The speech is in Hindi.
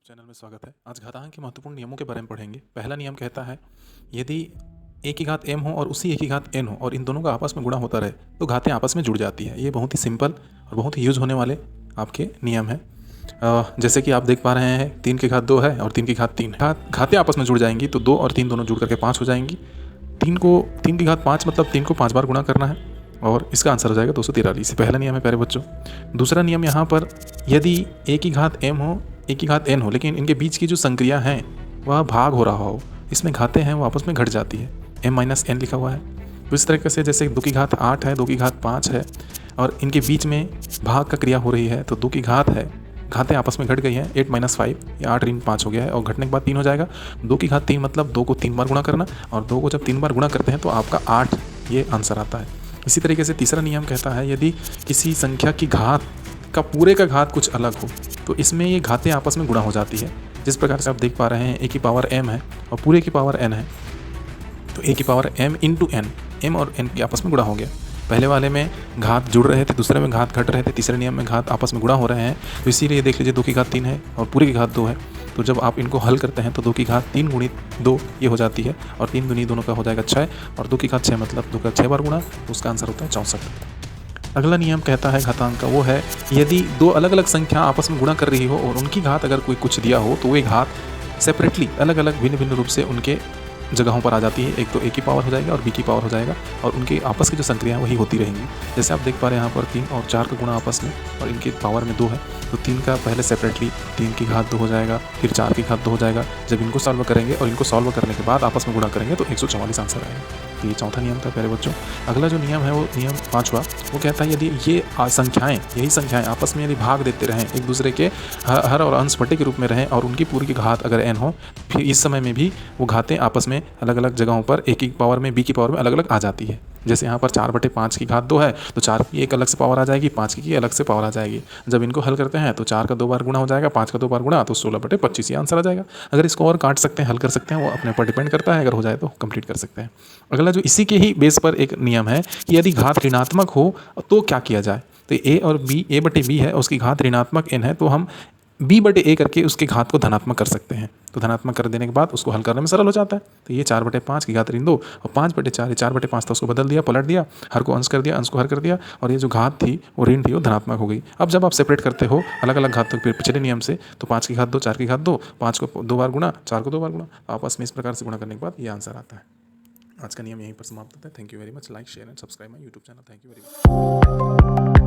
चैनल में स्वागत है। आज घातांक के महत्वपूर्ण नियमों के बारे में पढ़ेंगे। पहला नियम कहता है यदि a की घात m हो और उसी a की घात n हो और इन दोनों का आपस में गुणा होता रहे तो घातें आपस में जुड़ जाती है। ये बहुत ही सिंपल और बहुत ही यूज होने वाले आपके नियम हैं। जैसे कि आप देख पा रहे हैं 3 की घात 2 है और 3 की घात 3 है। घातें आपस में जुड़ जाएंगी तो 2 और 3 दोनों जुड़ करके 5 हो जाएंगी। 3 की घात 5 मतलब 3 को 5 बार गुणा करना है और इसका आंसर हो जाएगा 243। पहला नियम है प्यारे बच्चों। दूसरा नियम यहाँ पर यदि a की घात m हो a की घात n हो लेकिन इनके बीच की जो संक्रिया हैं वह भाग हो रहा हो, इसमें घातें हैं वो आपस में घट जाती है। m-n लिखा हुआ है। तो इस तरीके से जैसे 2 की घात 8 है, 2 की घात 5 है और इनके बीच में भाग का क्रिया हो रही है तो 2 की घात है, घातें आपस में घट गई हैं। 8-5 या 8 ऋण 5 हो गया है और घटने के बाद 3 हो जाएगा। 2 की घात 3 मतलब 2 को 3 बार गुणा करना और 2 को जब 3 बार गुणा करते हैं तो आपका 8 ये आंसर आता है। इसी तरीके से तीसरा नियम कहता है यदि किसी संख्या की घात का पूरे का घात कुछ अलग हो तो इसमें ये घातें आपस में गुणा हो जाती है। जिस प्रकार से आप देख पा रहे हैं a की पावर m है और पूरे की पावर n है तो a की power m into n, m और n के आपस में गुणा हो गया। पहले वाले में घात जुड़ रहे थे, दूसरे में घात घट रहे थे, तीसरे नियम में घात आपस में गुणा हो रहे हैं। तो इसीलिए देख लीजिए 2 की घात 3 है और पूरे की घात 2 है। तो जब आप इनको हल करते हैं तो 2 की घात 3 गुणित 2 ये हो जाती है और 3 दूनी दोनों का हो जाएगा 6 और 2 की घात 6 मतलब 2 का 6 बार गुणा तो उसका आंसर होता है 64। अगला नियम कहता है घातांक का, वो है यदि दो अलग अलग संख्या आपस में गुणा कर रही हो और उनकी घात अगर कोई कुछ दिया हो तो वे घात सेपरेटली अलग अलग भिन्न भिन्न रूप से उनके जगहों पर आ जाती है। एक तो a की पावर हो जाएगा और b की पावर हो जाएगा और उनके आपस की जो संक्रिया है वही होती रहेंगी। जैसे आप देख पा रहे हैं यहाँ पर 3 और 4 का गुणा आपस में और इनके पावर में 2 है तो 3 का पहले सेपरेटली 3 की घात 2 हो जाएगा, फिर 4 की घात 2 हो जाएगा। जब इनको सॉल्व करेंगे और इनको सॉल्व करने के बाद आपस में गुणा करेंगे तो 144 आंसर आएगा। तो ये चौथा नियम था प्यारे बच्चों। अगला जो नियम है वो नियम 5वां, वो कहता है यदि ये संख्याएं यही संख्याएं आपस में यदि भाग देते रहें, एक दूसरे के हर और अंश बटे के रूप में रहें और उनकी पूरी की घात अगर n हो, फिर इस समय में भी वो घातें आपस में अलग अलग जगहों पर a की पावर में b की पावर में अलग अलग आ जाती है। जैसे यहाँ पर 4/5 की घात 2 है तो 4 की एक अलग से पावर आ जाएगी, 5 की अलग से पावर आ जाएगी। जब इनको हल करते हैं तो 4 का 2 बार गुणा हो जाएगा, 5 का 2 बार गुणा तो 16/25 ये आंसर आ जाएगा। अगर इसको और काट सकते हैं, हल कर सकते हैं, वो अपने पर डिपेंड करता है। अगर हो जाए तो कंप्लीट कर सकते हैं। अगला जो इसी के ही बेस पर एक नियम है कि यदि घात ऋणात्मक हो तो क्या किया जाए। तो a और b, a/b है उसकी घात ऋणात्मक n है तो हम b/a करके उसके घात को धनात्मक कर सकते हैं। तो धनात्मक कर देने के बाद उसको हल करने में सरल हो जाता है। तो ये 4/5 की घात ऋण 2 और 5/4 4/5 था उसको बदल दिया, पलट दिया, हर को अंश कर दिया, अंश को हर कर दिया और ये जो घात थी वो ऋण थी वो धनात्मक हो गई। अब जब आप सेपरेट करते हो अलग अलग घातों के पिछले नियम से तो 5 की घात 2, 4 की घात 2, 5 को 2 बार गुणा, 4 को 2 बार गुणा, आपस में इस प्रकार से गुणा करने के बाद ये आंसर आता है। आज का नियम यहीं पर समाप्त होता है। Thank you very much. Like, share and subscribe my YouTube channel. Thank you very much.